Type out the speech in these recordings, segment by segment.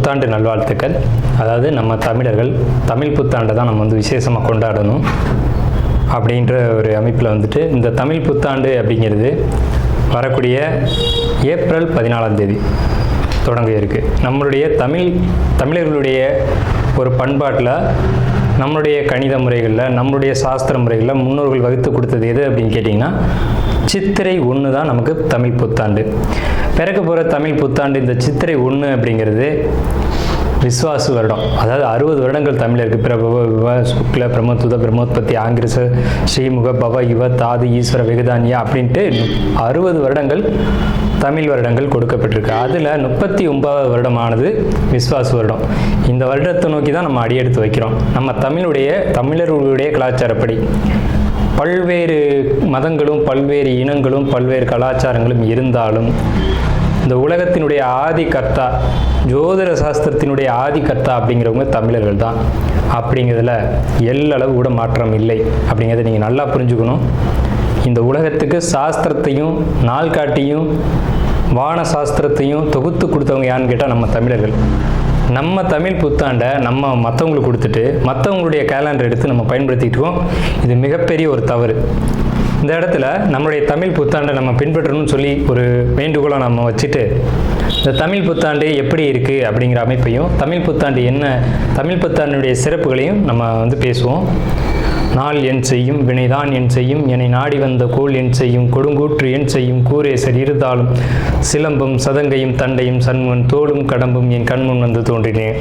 புத்தாண்டு நல்வாழ்த்துக்கள். அதாவது நம்ம தமிழர்கள் தமிழ் புத்தாண்டை தான் நம்ம வந்து விசேஷமாக கொண்டாடணும் அப்படின்ற ஒரு அமைப்பில் வந்துட்டு இந்த தமிழ் புத்தாண்டு அப்படிங்கிறது வரக்கூடிய ஏப்ரல் 14 தொடங்க இருக்குது. நம்மளுடைய தமிழர்களுடைய ஒரு பண்பாட்டில், நம்மளுடைய கணித முறைகளில், நம்மளுடைய சாஸ்திர முறைகளில் முன்னோர்கள் வகுத்து கொடுத்தது எது அப்படின்னு கேட்டிங்கன்னா சித்திரை 1 தான் நமக்கு தமிழ் புத்தாண்டு. பிறக்க போகிற தமிழ் புத்தாண்டு இந்த சித்திரை 1 அப்படிங்கிறது விஸ்வாசு வருடம். அதாவது 60 வருடங்கள் தமிழருக்கு பிரபவ விவ சுக்ல பிரமோத்துத பிரம்மோத்பத்தி ஆங்கிரச ஸ்ரீமுக பவ யுவ தாது ஈஸ்வர வெகுதானியா அப்படின்ட்டு 60 வருடங்கள் தமிழ் வருடங்கள் கொடுக்கப்பட்டிருக்கு. அதில் 39வது வருடமானது விஸ்வாசு வருடம். இந்த வருடத்தை நோக்கி தான் நம்ம அடியெடுத்து வைக்கிறோம். நம்ம தமிழர்களுடைய கலாச்சாரப்படி பல்வேறு மதங்களும் பல்வேறு இனங்களும் பல்வேறு கலாச்சாரங்களும் இருந்தாலும் இந்த உலகத்தினுடைய ஆதி கர்த்தா, ஜோதிட சாஸ்திரத்தினுடைய ஆதி கர்த்தா அப்படிங்கிறவங்க தமிழர்கள் தான். அப்படிங்கிறதுல எல்லளவு கூட மாற்றம் இல்லை அப்படிங்கிறத நீங்கள் நல்லா புரிஞ்சுக்கணும். இந்த உலகத்துக்கு சாஸ்திரத்தையும் நாள்காட்டியும் வான சாஸ்திரத்தையும் தொகுத்து கொடுத்தவங்க யாருன்னு கேட்டால் நம்ம தமிழர்கள். நம்ம தமிழ் புத்தாண்டை நம்ம மற்றவங்களுக்கு கொடுத்துட்டு மற்றவங்களுடைய கேலண்டர் எடுத்து நம்ம பயன்படுத்திக்கிட்டோம். இது மிகப்பெரிய ஒரு தவறு. இந்த இடத்துல நம்மளுடைய தமிழ் புத்தாண்டை நம்ம பின்பற்றணும்னு சொல்லி ஒரு வேண்டுகோளை நம்ம வச்சுட்டு இந்த தமிழ் புத்தாண்டு எப்படி இருக்குது அப்படிங்கிற அமைப்பையும் தமிழ் புத்தாண்டு என்ன, தமிழ் புத்தாண்டுடைய சிறப்புகளையும் நம்ம வந்து பேசுவோம். நாள் என் செய்யும் வினைதான் என் செய்யும் என்னை நாடி வந்த கோள் என் செய்யும் கொடுங்கூற்று என் செய்யும் கூரேசர் இருந்தாலும் சிலம்பும் சதங்கையும் தண்டையும் சண்முன் தோளும் கடம்பும் என் கண்முன் வந்து தோன்றினேன்.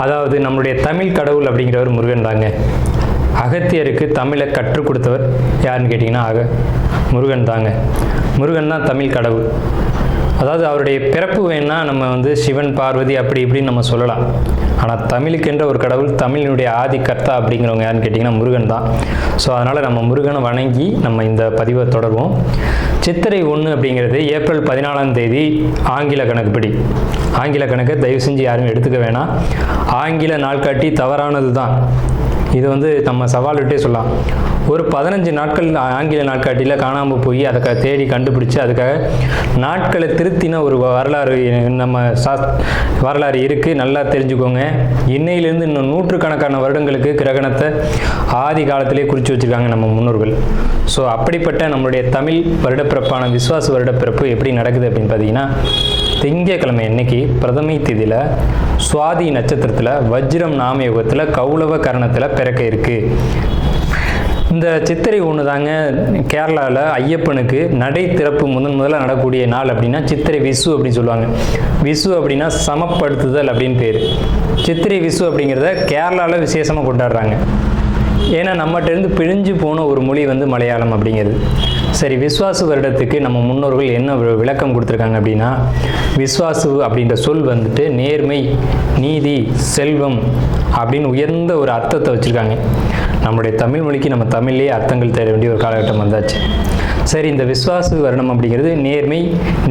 அதாவது நம்மளுடைய தமிழ் கடவுள் அப்படிங்கிறவர் முருகன் தாங்க. அகத்தியருக்கு தமிழை கற்றுக் கொடுத்தவர் யாருன்னு கேட்டிங்கன்னா முருகன் தாங்க. முருகன் தான் தமிழ் கடவுள். அதாவது அவருடைய பிறப்பு வேணால் நம்ம வந்து சிவன் பார்வதி அப்படி இப்படின்னு நம்ம சொல்லலாம். ஆனால் தமிழுக்கென்ற ஒரு கடவுள், தமிழினுடைய ஆதி கர்த்தா அப்படிங்கிறவங்க யாருன்னு கேட்டிங்கன்னா முருகன் தான். ஸோ அதனால் நம்ம முருகனை வணங்கி நம்ம இந்த பதிவை தொடர்வோம். சித்திரை 1 அப்படிங்கிறது ஏப்ரல் 14 ஆங்கில கணக்குப்படி. ஆங்கில கணக்கை தயவு செஞ்சு யாரும் எடுத்துக்க வேணாம். ஆங்கில நாள்காட்டி தவறானது தான். இது வந்து நம்ம சவால் விட்டே சொல்லலாம். ஒரு 15 நாட்கள் ஆங்கில நாட்காட்டியில் காணாமல் போய் அதை தேடி கண்டுபிடிச்சி அதுக்காக நாட்களை திருத்தின ஒரு வரலாறு நம்ம வரலாறு இருக்குது. நல்லா தெரிஞ்சுக்கோங்க. இன்னையிலேருந்து இன்னும் நூற்றுக்கணக்கான வருடங்களுக்கு கிரகணத்தை ஆதி காலத்திலே குறித்து வச்சுருக்காங்க நம்ம முன்னோர்கள். ஸோ அப்படிப்பட்ட நம்மளுடைய தமிழ் வருடப்பிறப்பான விஸ்வாச வருடப்பிறப்பு எப்படி நடக்குது அப்படின்னு பார்த்தீங்கன்னா, திங்கட்கிழமை அன்னைக்கு பிரதமை திதியில் சுவாதி நட்சத்திரத்தில் வஜ்ரம் நாமயோகத்தில் கௌளவ கரணத்தில் பிறக்க இருக்குது. இந்த சித்திரை 1 தாங்க கேரளாவில் ஐயப்பனுக்கு நடை திறப்பு முதல்ல நடக்கக்கூடிய நாள் அப்படின்னா சித்திரை விசு அப்படின்னு சொல்லுவாங்க. விசு அப்படின்னா சமப்படுத்துதல் அப்படின்னு பேர். சித்திரை விசு அப்படிங்கிறத கேரளாவில் விசேஷமாக கொண்டாடுறாங்க. ஏன்னா நம்மகிட்டேருந்து பிழிஞ்சு போன ஒரு மொழி வந்து மலையாளம் அப்படிங்கிறது. சரி, விஸ்வாசு வருடத்துக்கு நம்ம முன்னோர்கள் என்ன விளக்கம் கொடுத்துருக்காங்க அப்படின்னா, விஸ்வாசு அப்படின்ற சொல் வந்துட்டு நேர்மை, நீதி, செல்வம் அப்படின்னு உயர்ந்த ஒரு அர்த்தத்தை வச்சுருக்காங்க. நம்முடைய தமிழ் மொழிக்கு நம்ம தமிழ்லேயே அர்த்தங்கள் தேட வேண்டிய ஒரு காலகட்டம் வந்தாச்சு. சரி, இந்த விஸ்வாசு வருடம் அப்படிங்கிறது நேர்மை,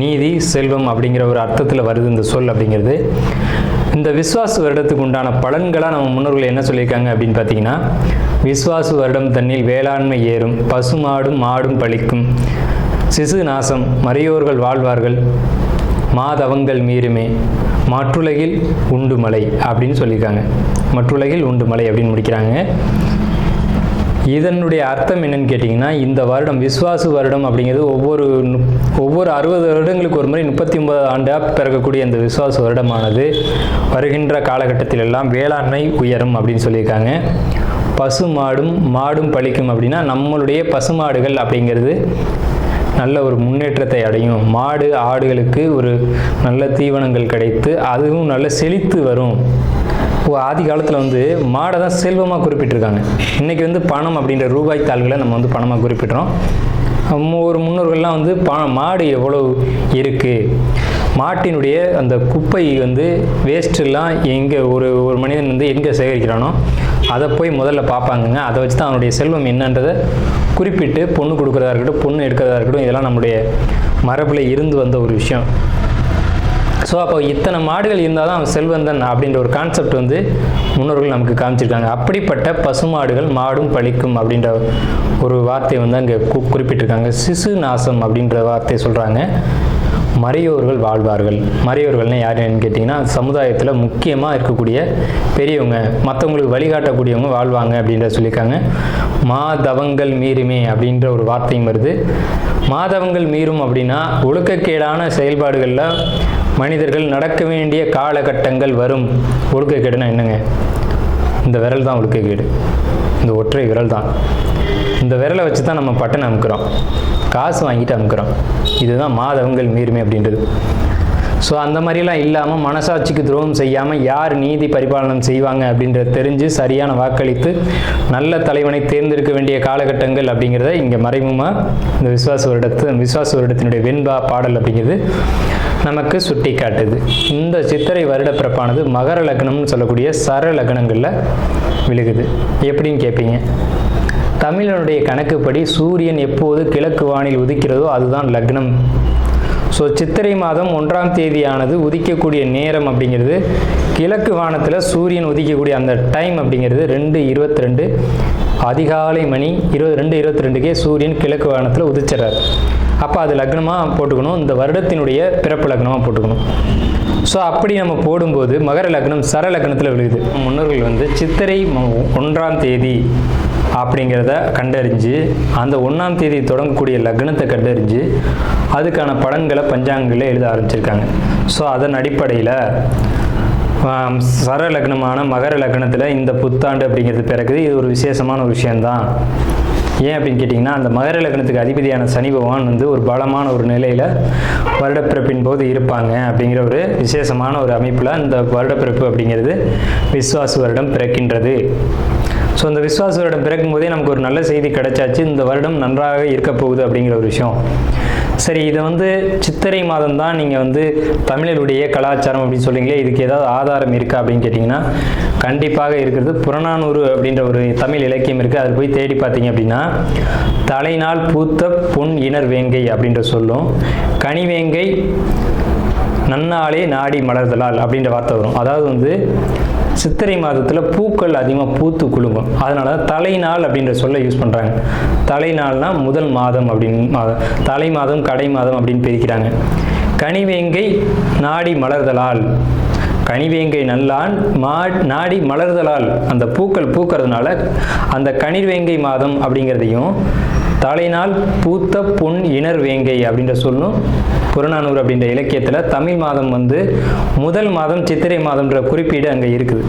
நீதி, செல்வம் அப்படிங்கிற ஒரு அர்த்தத்தில் வருது இந்த சொல் அப்படிங்கிறது. இந்த விஸ்வாசு வருடத்துக்கு உண்டான பலன்களாக நம்ம முன்னோர்கள் என்ன சொல்லியிருக்காங்க அப்படின்னு பார்த்தீங்கன்னா, விஸ்வாசு வருடம் தன்னில் வேளாண்மை ஏறும், பசுமாடும் மாடும் பழிக்கும், சிசு நாசம், மறையோர்கள் வாழ்வார்கள், மாதவங்கள் மீறுமே, மற்றுலகில் உண்டு மலை அப்படின்னு சொல்லியிருக்காங்க. மற்றுலகில் உண்டு மலை அப்படின்னு முடிக்கிறாங்க. இதனுடைய அர்த்தம் என்னன்னு கேட்டிங்கன்னா, இந்த வருடம் விஸ்வாசு வருடம் அப்படிங்கிறது ஒவ்வொரு 60 வருடங்களுக்கு ஒரு முறை 39 ஆண்டாக பிறக்கக்கூடிய இந்த விஸ்வாசு வருடமானது வருகின்ற காலகட்டத்தில் எல்லாம் வேளாண்மை உயரும் அப்படின்னு சொல்லியிருக்காங்க. மாடும் பழிக்கும் அப்படின்னா நம்மளுடைய பசுமாடுகள் அப்படிங்கிறது நல்ல ஒரு முன்னேற்றத்தை அடையும். மாடு ஆடுகளுக்கு ஒரு நல்ல தீவனங்கள் கிடைத்து அதுவும் நல்ல செழித்து வரும். ஆதி காலத்தில் வந்து மாடை தான் செல்வமாக குறிப்பிட்டிருக்காங்க. இன்றைக்கி வந்து பணம் அப்படின்ற ரூபாய் தாள்களை நம்ம வந்து பணமாக குறிப்பிட்றோம். ஒரு முன்னோர்கள்லாம் வந்து மாடு எவ்வளோ இருக்குது, மாட்டினுடைய அந்த குப்பை வந்து வேஸ்ட்டெல்லாம் எங்கே ஒரு மனிதன் வந்து எங்கே சேகரிக்கிறானோ அதை போய் முதல்ல பார்ப்பாங்கங்க. அதை வச்சு தான் அவனுடைய செல்வம் என்னன்றதை குறிப்பிட்டு பொண்ணு கொடுக்குறதா இருக்கட்டும், பொண்ணு எடுக்கிறதா இருக்கட்டும், இதெல்லாம் நம்முடைய மரபில் இருந்து வந்த ஒரு விஷயம். ஸோ அப்போ இத்தனை மாடுகள் இருந்தால் தான் அவன் செல்வந்தன் அப்படின்ற ஒரு கான்செப்ட் வந்து முன்னோர்கள் நமக்கு காமிச்சிருக்காங்க. அப்படிப்பட்ட பசுமாடுகள் மாடும் பழிக்கும் அப்படின்ற ஒரு வார்த்தையை வந்து அங்கே குறிப்பிட்டிருக்காங்க. சிசு நாசம் அப்படின்ற வார்த்தையை சொல்கிறாங்க. மறையோர்கள் வாழ்வார்கள். மறையோர்கள்னு யாருன்னு கேட்டிங்கன்னா சமுதாயத்தில் முக்கியமாக இருக்கக்கூடிய பெரியவங்க, மற்றவங்களுக்கு வழிகாட்டக்கூடியவங்க வாழ்வாங்க அப்படின்ற சொல்லியிருக்காங்க. மாதவங்கள் மீறுமே அப்படின்ற ஒரு வார்த்தையும் வருது. மாதவங்கள் மீறும் அப்படின்னா ஒழுக்கக்கேடான செயல்பாடுகளில் மனிதர்கள் நடக்க வேண்டிய காலகட்டங்கள் வரும். ஒழுக்கக்கேடுனா என்னங்க? இந்த விரல் தான் ஒழுக்கக்கேடு, இந்த ஒற்றை விரல் தான். இந்த விரலை வச்சு தான் நம்ம பட்டனை அமுக்கிறோம், காசு வாங்கிட்டு அமுக்கிறோம். இதுதான் மாதவங்கள் மீறுமே அப்படின்றது. ஸோ அந்த மாதிரிலாம் இல்லாமல் மனசாட்சிக்கு துரோகம் செய்யாமல் யார் நீதி பரிபாலனம் செய்வாங்க அப்படின்றத தெரிஞ்சு சரியான வாக்களித்து நல்ல தலைவனை தேர்ந்தெடுக்க வேண்டிய காலகட்டங்கள் அப்படிங்கிறத இங்கே மறைமுகமாக இந்த விசுவாச வருடத்தினுடைய வெண்பா பாடல் அப்படிங்கிறது நமக்கு சுட்டி காட்டுது. இந்த சித்திரை வருட பிறப்பானது மகர லக்னம்னு சொல்லக்கூடிய சர லக்னங்களில் விழுகுது. எப்படின்னு கேட்பீங்க? தமிழனுடைய கணக்குப்படி சூரியன் எப்போது கிழக்கு வானில் உதிக்கிறதோ அதுதான் லக்னம். ஸோ சித்திரை மாதம் 1ஆம் தேதியானது உதிக்கக்கூடிய நேரம் அப்படிங்கிறது கிழக்கு வானத்தில் சூரியன் உதிக்கக்கூடிய அந்த டைம் அப்படிங்கிறது 2:22 அதிகாலை மணி 2:22க்கே சூரியன் கிழக்கு வானத்தில் உதிச்சிடறாரு. அப்போ அது லக்னமாக போட்டுக்கணும், இந்த வருடத்தினுடைய பிறப்பு லக்னமாக போட்டுக்கணும். ஸோ அப்படி நம்ம போடும்போது மகர லக்னம் சர லக்னத்தில் விழுகுது. முன்னோர்கள் சித்திரை 1ஆம் தேதி அப்படிங்கிறத கண்டறிஞ்சு அந்த 1ஆம் தேதி தொடங்கக்கூடிய லக்னத்தை கண்டறிஞ்சு அதுக்கான பலன்களை பஞ்சாங்கங்களில் எழுத ஆரம்பிச்சிருக்காங்க. ஸோ அதன் அடிப்படையில் சர லக்னமான மகர லக்னத்தில் இந்த புத்தாண்டு அப்படிங்கிறது பிறகுது. இது ஒரு விசேஷமான ஒரு விஷயந்தான். ஏன் அப்படின்னு கேட்டிங்கன்னா, அந்த மகர லக்னத்துக்கு அதிபதியான சனி பகவான் ஒரு பலமான ஒரு நிலையில் வருடப்பிறப்பின் போது இருப்பாங்க அப்படிங்கிற ஒரு விசேஷமான ஒரு அமைப்பில் இந்த வருடப்பிறப்பு அப்படிங்கிறது விஸ்வாச வருடம் பிறக்கின்றது. ஸோ இந்த விஸ்வாச வருடம் பிறக்கும் போதே நமக்கு ஒரு நல்ல செய்தி கிடைச்சாச்சு, இந்த வருடம் நன்றாக இருக்க போகுது அப்படிங்கிற ஒரு விஷயம். சரி, இதை சித்திரை மாதம் தான் நீங்கள் தமிழருடைய கலாச்சாரம் அப்படின்னு சொல்றீங்களே, இதுக்கு ஏதாவது ஆதாரம் இருக்கா அப்படின்னு கேட்டிங்கன்னா கண்டிப்பாக இருக்கிறது. புறநானூறு அப்படின்ற ஒரு தமிழ் இலக்கியம் இருக்குது. அதில் போய் தேடி பார்த்தீங்க அப்படின்னா தலைநாள் பூத்த பொன் இணர் வேங்கை அப்படின்ற சொல்லும், கனிவேங்கை நன்னாளே நாடி மலர்தலால் அப்படின்ற வார்த்தை வரும். அதாவது சித்திரை மாதத்தில் பூக்கள் அதிகமாக பூத்து குலுங்கும். அதனால தலைநாள் அப்படின்ற சொல்ல யூஸ் பண்ணுறாங்க. தலைநாள்னா முதல் மாதம் அப்படின்னு, தலை மாதம் கடை மாதம் அப்படின்னு பிரிக்கிறாங்க. கனிவேங்கை நாடி மலர்தலால், கனிவேங்கை நல்லான் நாடி மலர்தலால், அந்த பூக்கள் பூக்கிறதுனால அந்த கனிவேங்கை மாதம் அப்படிங்கிறதையும் தலைநாள் பூத்த பொன் இணர் வேங்கை அப்படின்ற சொல்லும் புறநானூறு அப்படின்ற இலக்கியத்தில் தமிழ் மாதம் முதல் மாதம் சித்திரை மாதம்ன்ற குறிப்பீடு அங்கே இருக்குது.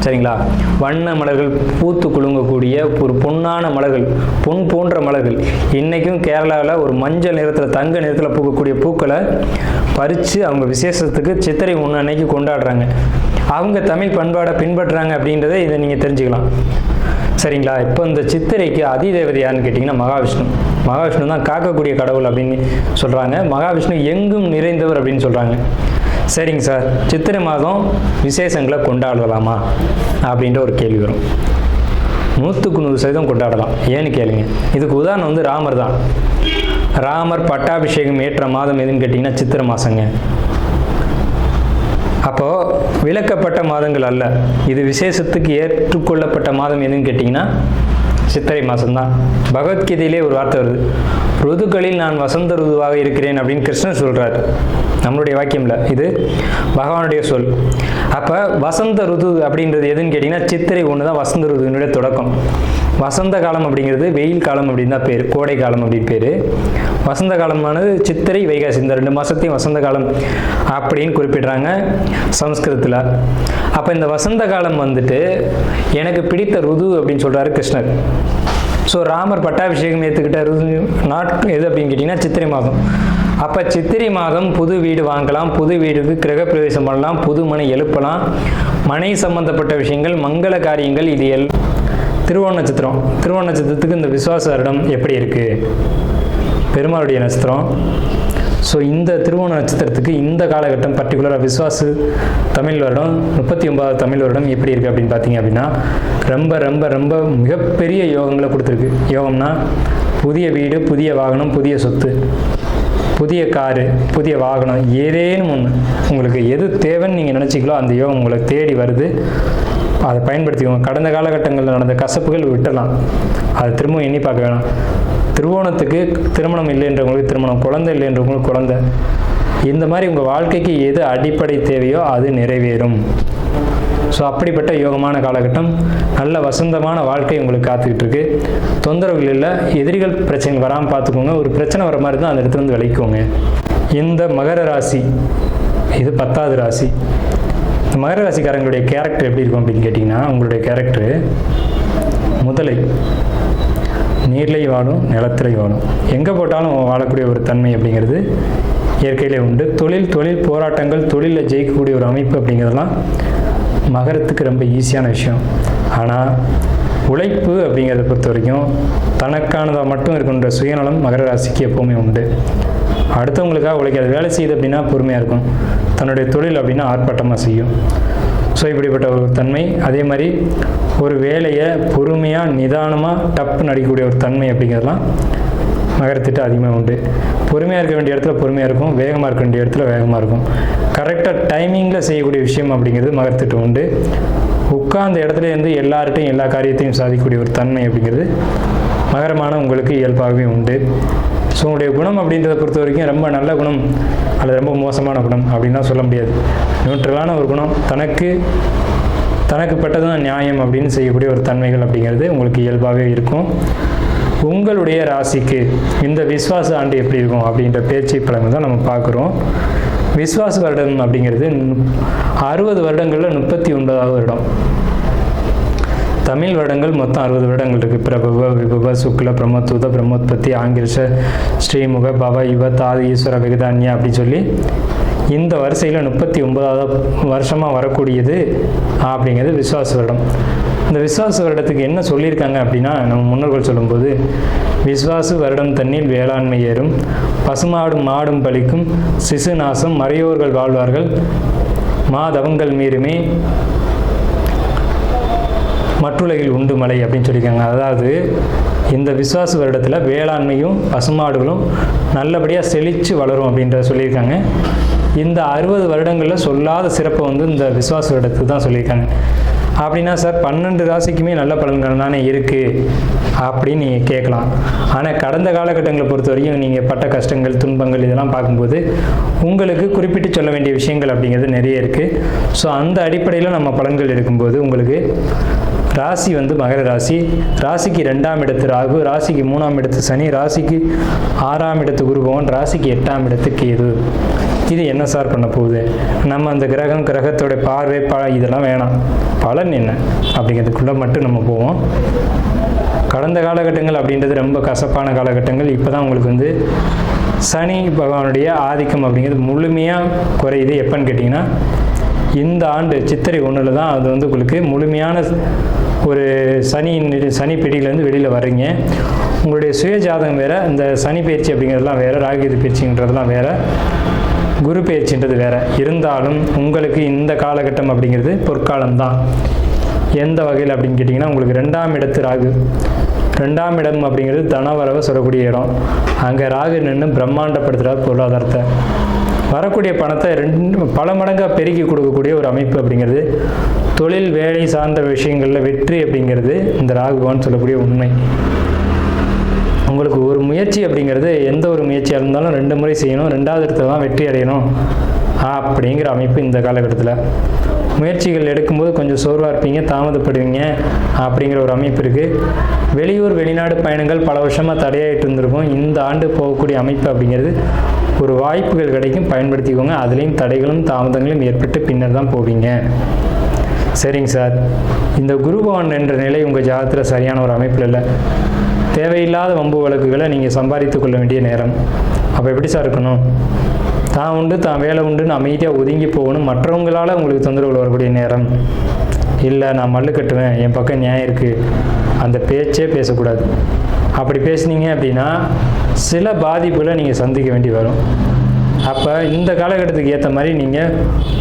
சரிங்களா? வண்ண மலர்கள் பூத்து குலுங்கக்கூடிய ஒரு பொன்னான மலர்கள், பொன் போன்ற மலர்கள். இன்றைக்கும் கேரளாவில் ஒரு மஞ்சள் நிறத்தில் தங்க நிறத்தில் பூக்கக்கூடிய பூக்களை பறித்து அவங்க விசேஷத்துக்கு சித்திரை 1 அன்னைக்கு கொண்டாடுறாங்க. அவங்க தமிழ் பண்பாடை பின்பற்றுறாங்க அப்படின்றத இதை நீங்கள் தெரிஞ்சுக்கலாம். சரிங்களா? இப்போ இந்த சித்திரைக்கு அதிதேவதை யாருன்னு கேட்டிங்கன்னா மகாவிஷ்ணு. மகாவிஷ்ணு தான் காக்கக்கூடிய கடவுள் அப்படின்னு சொல்கிறாங்க. மகாவிஷ்ணு எங்கும் நிறைந்தவர் அப்படின்னு சொல்கிறாங்க. சரிங்க சார், சித்திரை மாதம் விசேஷங்களை கொண்டாடலாமா அப்படின்ற ஒரு கேள்வி வரும். 100% கொண்டாடலாம். ஏன்னு கேளுங்க. இதுக்கு உதாரணம் ராமர் தான். ராமர் பட்டாபிஷேகம் ஏற்ற மாதம் எதுன்னு கேட்டிங்கன்னா சித்திரை மாதங்க. அப்போது விலக்கப்பட்ட மாதங்கள் அல்ல, இது விசேஷத்துக்கு ஏற்றுக்கொள்ளப்பட்ட மாதம் எதுன்னு கேட்டிங்கன்னா சித்திரை மாதம்தான். பகவத்கீதையிலே ஒரு வார்த்தை வருது, ருதுக்களில் நான் வசந்த ருதுவாக இருக்கிறேன் அப்படின்னு கிருஷ்ணன் சொல்கிறார். நம்மளுடைய வாக்கியம்ல, இது பகவானுடைய சொல். அப்போ வசந்த ருது அப்படின்றது எதுன்னு கேட்டிங்கன்னா சித்திரை 1 தான் வசந்த ருதுனுடைய தொடக்கம். வசந்த காலம் அப்படிங்கிறது வெயில் காலம் அப்படின்னு தான் பேர், கோடை காலம் அப்படின்னு பேர். வசந்த காலமானது சித்திரை வைகாசி, இந்த 2 மாதத்தையும் வசந்த காலம் அப்படின்னு குறிப்பிடுறாங்க சமஸ்கிருதத்தில். அப்போ இந்த வசந்த காலம் எனக்கு பிடித்த ருது அப்படின்னு சொல்கிறாரு கிருஷ்ணர். ஸோ ராமர் பட்டாபிஷேகம் ஏற்றுக்கிட்ட நாட்கள் எது அப்படின்னு கேட்டிங்கன்னா சித்திரை மாதம். அப்போ சித்திரை மாதம் புது வீடு வாங்கலாம், புது வீடுக்கு கிரகப்பிரவேசம் பண்ணலாம், புது மனை எழுப்பலாம், மனை சம்பந்தப்பட்ட விஷயங்கள், மங்கள காரியங்கள், இது எல்லாம். திருவோண நட்சத்திரம், திருவோண நட்சத்திரத்துக்கு இந்த விசுவாச வருடம் எப்படி இருக்குது? பெருமாளுடைய நட்சத்திரம். ஸோ இந்த திருவோண நட்சத்திரத்துக்கு இந்த காலகட்டம் பர்டிகுலராக விசுவாச தமிழ் வருடம் 39வது தமிழ் வருடம் எப்படி இருக்குது அப்படின்னு பார்த்தீங்க அப்படின்னா ரொம்ப ரொம்ப ரொம்ப மிகப்பெரிய யோகங்களை கொடுத்துருக்கு. யோகம்னா புதிய வீடு, புதிய வாகனம், புதிய சொத்து, புதிய காரு, புதிய வாகனம், ஏதேனும் ஒன்று உங்களுக்கு எது தேவைன்னு நீங்கள் நினச்சிங்களோ அந்த யோகம் உங்களை தேடி வருது. அதை பயன்படுத்திக்கோங்க. கடந்த காலகட்டங்களில் நடந்த கசப்புகள் விட்டலாம், அதை திரும்பவும் எண்ணி பார்க்க வேணாம். திருவோணத்துக்கு திருமணம் இல்லைன்றவங்களுக்கு திருமணம், குழந்தை இல்லைன்றவங்களுக்கு குழந்தை, இந்த மாதிரி உங்கள் வாழ்க்கைக்கு எது அடிப்படை தேவையோ அது நிறைவேறும். ஸோ அப்படிப்பட்ட யோகமான காலகட்டம், நல்ல வசந்தமான வாழ்க்கை உங்களுக்கு காத்துக்கிட்டு இருக்கு. தொந்தரவுகள் இல்லை, எதிரிகள் பிரச்சனை வராமல் பார்த்துக்கோங்க. ஒரு பிரச்சனை வர மாதிரி தான் அந்த இடத்துல வந்து விளைக்கோங்க. இந்த மகர ராசி இது 10வது ராசி. இந்த மகர ராசிக்காரங்களுடைய கேரக்டர் எப்படி இருக்கும் அப்படின்னு கேட்டிங்கன்னா, உங்களுடைய கேரக்டரு முதலை நீர்லை வாழும், நிலத்திலை வாழும், எங்கே போட்டாலும் வாழக்கூடிய ஒரு தன்மை அப்படிங்கிறது இயற்கையிலே உண்டு. தொழில் போராட்டங்கள், தொழிலில் ஜெயிக்கக்கூடிய ஒரு அமைப்பு அப்படிங்கிறதெல்லாம் மகரத்துக்கு ரொம்ப ஈஸியான விஷயம். ஆனால் உழைப்பு அப்படிங்கிறத பொறுத்த வரைக்கும் தனக்கானதாக மட்டும் இருக்கின்ற சுயநலம் மகர ராசிக்கு எப்போவுமே உண்டு. அடுத்தவங்களுக்காக உழைக்காது. வேலை செய்யுது அப்படின்னா பொறுமையாக இருக்கும், தன்னுடைய தொழில் அப்படின்னா ஆர்ப்பாட்டமாக செய்யும். ஸோ இப்படிப்பட்ட ஒரு தன்மை. அதே மாதிரி ஒரு வேலையை பொறுமையாக நிதானமாக டப்புன்னு அடிக்கக்கூடிய ஒரு தன்மை அப்படிங்கிறதுலாம் மகரத்திட்ட அதிகமாக உண்டு. பொறுமையாக இருக்க வேண்டிய இடத்துல பொறுமையாக இருக்கும், வேகமாக இருக்க வேண்டிய இடத்துல வேகமாக இருக்கும். கரெக்டாக டைமிங்கில் செய்யக்கூடிய விஷயம் அப்படிங்கிறது மகரத்திட்ட உண்டு. உட்கார்ந்த இடத்துல இருந்து எல்லார்ட்டையும் எல்லா காரியத்தையும் சாதிக்கக்கூடிய ஒரு தன்மை அப்படிங்கிறது மகரமான உங்களுக்கு இயல்பாகவே உண்டு. ஸோ உங்களுடைய குணம் அப்படின்றத பொறுத்த வரைக்கும் ரொம்ப நல்ல குணம் அல்லது ரொம்ப மோசமான குணம் அப்படின்லாம் சொல்ல முடியாது. நியூட்ரலான ஒரு குணம், தனக்கு பட்டதுதான் நியாயம் அப்படின்னு செய்யக்கூடிய ஒரு தன்மைகள் அப்படிங்கிறது உங்களுக்கு இயல்பாகவே இருக்கும். உங்களுடைய ராசிக்கு இந்த விஸ்வாச ஆண்டு எப்படி இருக்கும் அப்படின்ற பேச்சு பலன்கள் தான் நம்ம பார்க்குறோம். விஸ்வாச வருடம் அப்படிங்கிறது 60 வருடங்களில் 39வது வருடம். தமிழ் வருடங்கள் மொத்தம் 60 வருடங்கள் இருக்குது. பிரபவ, விபவ, சுக்ல, பிரம்மோத்வத, பிரம்மோத்பத்தி, ஆங்கிருஷ, ஸ்ரீமுக, பவ, யுவ, தாது, ஈஸ்வர, விகதான்யா அப்படின்னு சொல்லி இந்த வரிசையில் 39வது வருஷமாக வரக்கூடியது அப்படிங்கிறது விஸ்வாச வருடம். இந்த விஸ்வாச வருடத்துக்கு என்ன சொல்லியிருக்காங்க அப்படின்னா, நம்ம முன்னோர்கள் சொல்லும்போது, விஸ்வாசு வருடம் தண்ணீர் வேளாண்மை ஏறும், பசுமாடும் மாடும் பலிக்கும், சிசு நாசம் மறையோர்கள் வாழ்வார்கள், மாதவங்கள் மீறுமே, மற்றுலகில் உண்டு மலை அப்படின்னு சொல்லியிருக்காங்க. அதாவது இந்த விஸ்வாச வருடத்தில் வேளாண்மையும் பசுமாடுகளும் நல்லபடியாக செழித்து வளரும் அப்படின்றத சொல்லியிருக்காங்க. இந்த 60 வருடங்களில் சொல்லாத சிறப்பை வந்து இந்த விஸ்வாச வருடத்துக்கு தான் சொல்லியிருக்காங்க. அப்படின்னா சார் 12 ராசிக்குமே நல்ல பலன்கள் தானே இருக்குது அப்படின்னு நீங்கள் கேட்கலாம். ஆனால் கடந்த காலகட்டங்களை பொறுத்த வரைக்கும் நீங்கள் பட்ட கஷ்டங்கள், துன்பங்கள் இதெல்லாம் பார்க்கும்போது உங்களுக்கு குறிப்பிட்டு சொல்ல வேண்டிய விஷயங்கள் அப்படிங்கிறது நிறைய இருக்குது. ஸோ அந்த அடிப்படையில் நம்ம பலன்கள் எடுக்கும்போது உங்களுக்கு ராசி வந்து மகர ராசி, ராசிக்கு 2ஆம் இடத்து ராகு, ராசிக்கு 3ஆம் இடத்து சனி, ராசிக்கு 6ஆம் இடத்து குரு பகவான், ராசிக்கு 8ஆம் இடத்து கேது. இது என்ன சார் பண்ண போகுது? நம்ம அந்த கிரகத்தோட பார்வை இதெல்லாம் வேணாம், பலன் என்ன அப்படிங்கிறதுக்குள்ளே மட்டும் நம்ம போவோம். கடந்த காலகட்டங்கள் அப்படின்றது ரொம்ப கசப்பான காலகட்டங்கள். இப்போ தான் உங்களுக்கு வந்து சனி பகவானுடைய ஆதிக்கம் அப்படிங்கிறது முழுமையாக குறையுது. எப்போன்னு கேட்டிங்கன்னா, இந்த ஆண்டு சித்திரை 1 தான் அது வந்து உங்களுக்கு முழுமையான ஒரு சனி பிடியிலேருந்து வெளியில் வர்றீங்க. உங்களுடைய சுய ஜாதகம் வேறு, இந்த சனி பயிற்சி அப்படிங்கிறதுலாம் வேறு, ராகுகேது பயிற்சின்றதுலாம் வேறு, குரு பயிற்சின்றது வேறு. இருந்தாலும் உங்களுக்கு இந்த காலகட்டம் அப்படிங்கிறது பொற்காலம்தான். எந்த வகையில் அப்படின்னு கேட்டிங்கன்னா, உங்களுக்கு 2ஆம் இடத்து ராகு, 2ஆம் இடம் அப்படிங்கிறது தனவரவை சொல்லக்கூடிய இடம். அங்கே ராகு நின்று பிரம்மாண்டப்படுத்துகிறார் பொருளாதாரத்தை. வரக்கூடிய பணத்தை பல மடங்காக பெருக்கி கொடுக்கக்கூடிய ஒரு அமைப்பு அப்படிங்கிறது, தொழில் வேலை சார்ந்த விஷயங்களில் வெற்றி அப்படிங்கிறது இந்த ராகுவான்னு சொல்லக்கூடிய உண்மை. உங்களுக்கு ஒரு முயற்சி அப்படிங்கிறது எந்த ஒரு முயற்சியாக இருந்தாலும் 2 முறை செய்யணும், 2வது இடத்துல தான் வெற்றி அடையணும் அப்படிங்கிற அமைப்பு இந்த காலகட்டத்தில். முயற்சிகள் எடுக்கும்போது கொஞ்சம் சோர்வாக இருப்பீங்க, தாமதப்படுவீங்க அப்படிங்கிற ஒரு அமைப்பு இருக்குது. வெளியூர் வெளிநாடு பயணங்கள் பல வருஷமாக தடையாகிட்டு இருந்திருக்கும். இந்த ஆண்டு போகக்கூடிய அமைப்பு அப்படிங்கிறது ஒரு வாய்ப்புகள் கிடைக்கும், பயன்படுத்திக்கோங்க. அதுலேயும் தடைகளும் தாமதங்களும் ஏற்பட்டு பின்னர் தான் போவீங்க. சரிங்க சார், இந்த குரு பகவான் என்ற நிலை உங்கள் ஜாதகத்தில் சரியான ஒரு அமைப்பில் இல்லை. தேவையில்லாத வம்பு வழக்குகளை நீங்கள் சம்பாதித்து கொள்ள வேண்டிய நேரம். அப்போ எப்படி சார் இருக்கணும்? தான் உண்டு, தான் வேலை உண்டுன்னு அமைதியாக ஒதுங்கி போகணும். மற்றவங்களால் உங்களுக்கு தொந்தரவுகள் வரக்கூடிய நேரம் இல்லை. நான் மல்லு கட்டுவேன், என் பக்கம் நியாயம் இருக்குது, அந்த பேச்சே பேசக்கூடாது. அப்படி பேசுனீங்க அப்படின்னா சில பாதிப்புகளை நீங்கள் சந்திக்க வேண்டி வரும். அப்போ இந்த காலகட்டத்துக்கு ஏற்ற மாதிரி நீங்கள்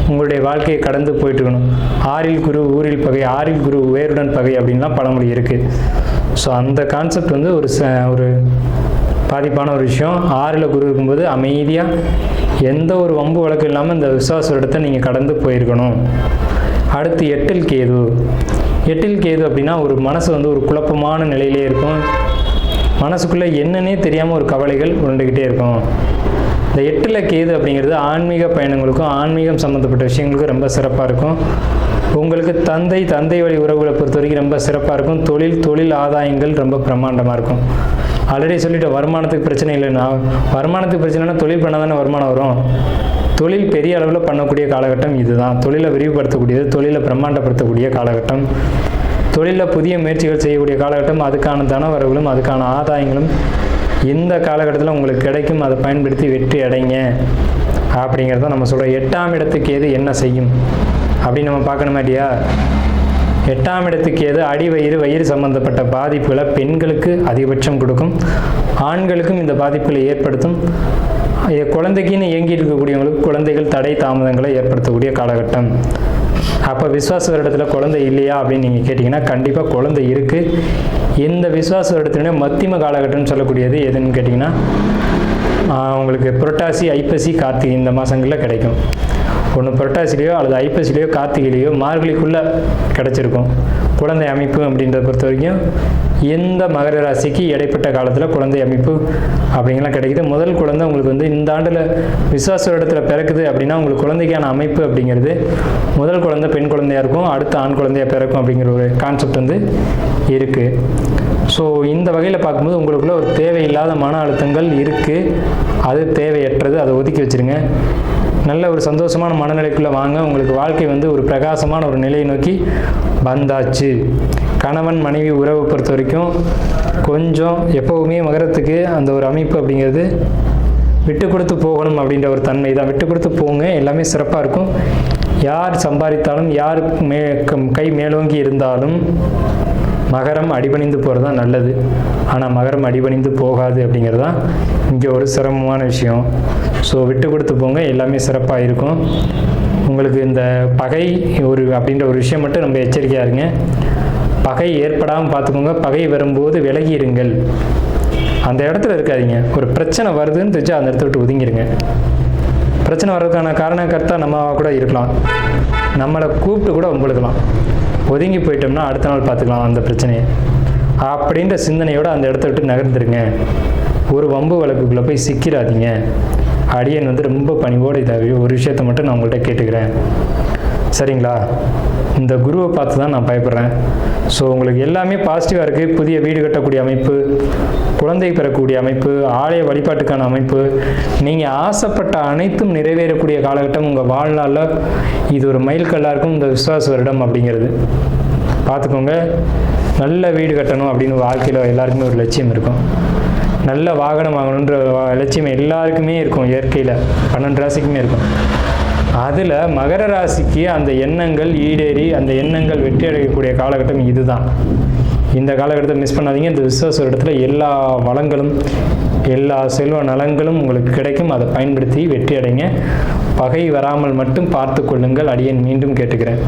உங்களுடைய வாழ்க்கையை கடந்து போயிட்டுருக்கணும். 6ல் குரு ஊரில் பகை, 6ல் குரு வேருடன் பகை அப்படின்லாம் பழமொழி இருக்குது. ஸோ அந்த கான்செப்ட் வந்து ஒரு பாதிப்பான ஒரு விஷயம். 6ல் குரு இருக்கும்போது அமைதியாக எந்த ஒரு வம்பு வழக்கு இல்லாமல் இந்த விசுவாச இடத்தை நீங்கள் கடந்து போயிருக்கணும். அடுத்து 8ல் கேது. 8ல் கேது அப்படின்னா ஒரு மனசு வந்து ஒரு குழப்பமான நிலையிலே இருக்கும். மனசுக்குள்ளே என்னன்னே தெரியாமல் ஒரு கவலைகள் உருண்டுக்கிட்டே இருக்கும். இந்த 8ல் கேது அப்படிங்கிறது ஆன்மீக பயணங்களுக்கும் ஆன்மீகம் சம்மந்தப்பட்ட விஷயங்களுக்கும் ரொம்ப சிறப்பாக இருக்கும். உங்களுக்கு தந்தை வழி உறவுகளை பொறுத்த வரைக்கும் ரொம்ப சிறப்பாக இருக்கும். தொழில் ஆதாயங்கள் ரொம்ப பிரம்மாண்டமாக இருக்கும். ஆல்ரெடி சொல்லிவிட்டு வருமானத்துக்கு பிரச்சனை இல்லைன்னா, வருமானத்துக்கு பிரச்சனைனா தொழில் பண்ணால் தானே வருமானம் வரும். தொழில் பெரிய அளவில் பண்ணக்கூடிய காலகட்டம் இதுதான். தொழிலை விரிவுபடுத்தக்கூடியது, தொழிலை பிரம்மாண்டப்படுத்தக்கூடிய காலகட்டம், தொழிலில் புதிய முயற்சிகள் செய்யக்கூடிய காலகட்டம். அதுக்கான தன வரவுகளும் அதுக்கான ஆதாயங்களும் இந்த காலகட்டத்தில் உங்களுக்கு கிடைக்கும். அதை பயன்படுத்தி வெற்றி அடைங்க அப்படிங்கிறத நம்ம சொல்கிறோம். 8ஆம் இடத்துக்கு எது என்ன செய்யும் அப்படின்னு நம்ம பார்க்கணுமா இல்லையா? 8ஆம் இடத்துக்கு எது வயிறு சம்பந்தப்பட்ட பாதிப்புகளை பெண்களுக்கு அதிகபட்சம் கொடுக்கும், ஆண்களுக்கும் இந்த பாதிப்புகளை ஏற்படுத்தும். குழந்தைக்குன்னு இயங்கிட்டு இருக்கக்கூடியவங்களுக்கு குழந்தைகள் தடை தாமதங்களை ஏற்படுத்தக்கூடிய காலகட்டம். அப்போ விஸ்வாச வருடத்தில் குழந்தை இல்லையா அப்படின்னு நீங்கள் கேட்டிங்கன்னா கண்டிப்பாக குழந்தை இருக்குது. இந்த விஸ்வாச வருடத்தினுடைய மத்தியம காலகட்டம்னு சொல்லக்கூடியது எதுன்னு கேட்டிங்கன்னா உங்களுக்கு புரட்டாசி, ஐப்பசி, கார்த்திகை இந்த மாதங்களில் கிடைக்கும். ஒன்று புரட்டாசிலேயோ அல்லது ஐப்பசிலேயோ கார்த்திகையிலையோ மார்கழிக்குள்ளே கிடச்சிருக்கும் குழந்தை அமைப்பு அப்படின்றத பொறுத்த வரைக்கும். எந்த மகர ராசிக்கு இடைப்பட்ட காலத்தில் குழந்தை அமைப்பு அப்படிங்கலாம் கிடைக்குது. முதல் குழந்தை உங்களுக்கு வந்து இந்த ஆண்டில் விஸ்வாச வருடத்தில் பிறக்குது அப்படின்னா உங்களுக்கு குழந்தைக்கான அமைப்பு அப்படிங்கிறது முதல் குழந்தை பெண் குழந்தையாக இருக்கும், அடுத்த ஆண் குழந்தையாக பிறக்கும் அப்படிங்கிற ஒரு கான்செப்ட் வந்து இருக்குது. ஸோ இந்த வகையில் பார்க்கும்போது உங்களுக்குள்ள ஒரு தேவையில்லாத மன அழுத்தங்கள் இருக்குது. அது தேவையற்றது, அதை ஒதுக்கி வச்சுருங்க. நல்ல ஒரு சந்தோஷமான மனநிலைக்குள்ளே வாங்க. உங்களுக்கு வாழ்க்கை வந்து ஒரு பிரகாசமான ஒரு நிலையை நோக்கி வந்தாச்சு. கணவன் மனைவி உறவை பொறுத்த வரைக்கும் கொஞ்சம் எப்போவுமே மகரத்துக்கு அந்த ஒரு அமைப்பு அப்படிங்கிறது விட்டு கொடுத்து போகணும் அப்படின்ற ஒரு தன்மை தான். விட்டு கொடுத்து போங்க, எல்லாமே சிறப்பாக இருக்கும். யார் சம்பாதித்தாலும் யார் கை மேலோங்கி இருந்தாலும் மகரம் அடிபணிந்து போகிறது தான் நல்லது. ஆனால் மகரம் அடிபணிந்து போகாது அப்படிங்கிறது தான் இங்கே ஒரு சிரமமான விஷயம். ஸோ விட்டு கொடுத்து போங்க, எல்லாமே சிறப்பாக இருக்கும். உங்களுக்கு இந்த பகை அப்படின்ற ஒரு விஷயம் மட்டும் ரொம்ப எச்சரிக்கையாக இருங்க. பகை ஏற்படாமல் பார்த்துக்கோங்க. பகை வரும்போது விலகி இருங்கள், அந்த இடத்துல இருக்காதீங்க. ஒரு பிரச்சனை வருதுன்னு தெரிஞ்சு அந்த இடத்த விட்டு ஒதுங்கிடுங்க. பிரச்சனை வர்றதுக்கான காரணக்கர்த்தா நம்ம கூட இருக்கலாம், நம்மளை கூப்பிட்டு கூட உங்களுக்கலாம். ஒதுங்கி போயிட்டோம்னா அடுத்த நாள் பார்த்துக்கலாம் அந்த பிரச்சனையை அப்படின்ற சிந்தனையோடு அந்த இடத்த விட்டு நகர்ந்துருங்க. ஒரு வம்பு வழக்குக்குள்ளே போய் சிக்கிறாதீங்க. அடியன் வந்து ரொம்ப பணிவோடு இதாக ஒரு விஷயத்த மட்டும் நான் உங்கள்கிட்ட கேட்டுக்கிறேன், சரிங்களா? இந்த குருவை பார்த்து தான் நான் பயப்படுறேன். ஸோ உங்களுக்கு எல்லாமே பாசிட்டிவாக இருக்குது. புதிய வீடு கட்டக்கூடிய அமைப்பு, குழந்தை பெறக்கூடிய அமைப்பு, ஆலய வழிபாட்டுக்கான அமைப்பு, நீங்கள் ஆசைப்பட்ட அனைத்தும் நிறைவேறக்கூடிய காலகட்டம் உங்கள் வாழ்நாளில். இது ஒரு மைல்கல்லாக இருக்கும் இந்த விஸ்வாச வருடம் அப்படிங்கிறது. பார்த்துக்கோங்க. நல்ல வீடு கட்டணும் அப்படின்னு வாழ்க்கையில் எல்லாருக்குமே ஒரு லட்சியம் இருக்கும். நல்ல வாகனம் வாங்கணுன்ற லட்சியம் எல்லாருக்குமே இருக்கும். இயற்கையில் 12 ராசிக்குமே இருக்கும். அதில் மகர ராசிக்கு அந்த எண்ணங்கள் ஈடேறி அந்த எண்ணங்கள் வெற்றி அடையக்கூடிய காலகட்டம் இதுதான். இந்த காலகட்டத்தை மிஸ் பண்ணாதீங்க. இந்த விஸ்வாச இடத்துல எல்லா வளங்களும் எல்லா செல்வ நலங்களும் உங்களுக்கு கிடைக்கும். அதை பயன்படுத்தி வெற்றி அடைங்க. பகை வராமல் மட்டும் பார்த்து கொள்ளுங்கள். அடியேன் மீண்டும் கேட்டுக்கிறேன்.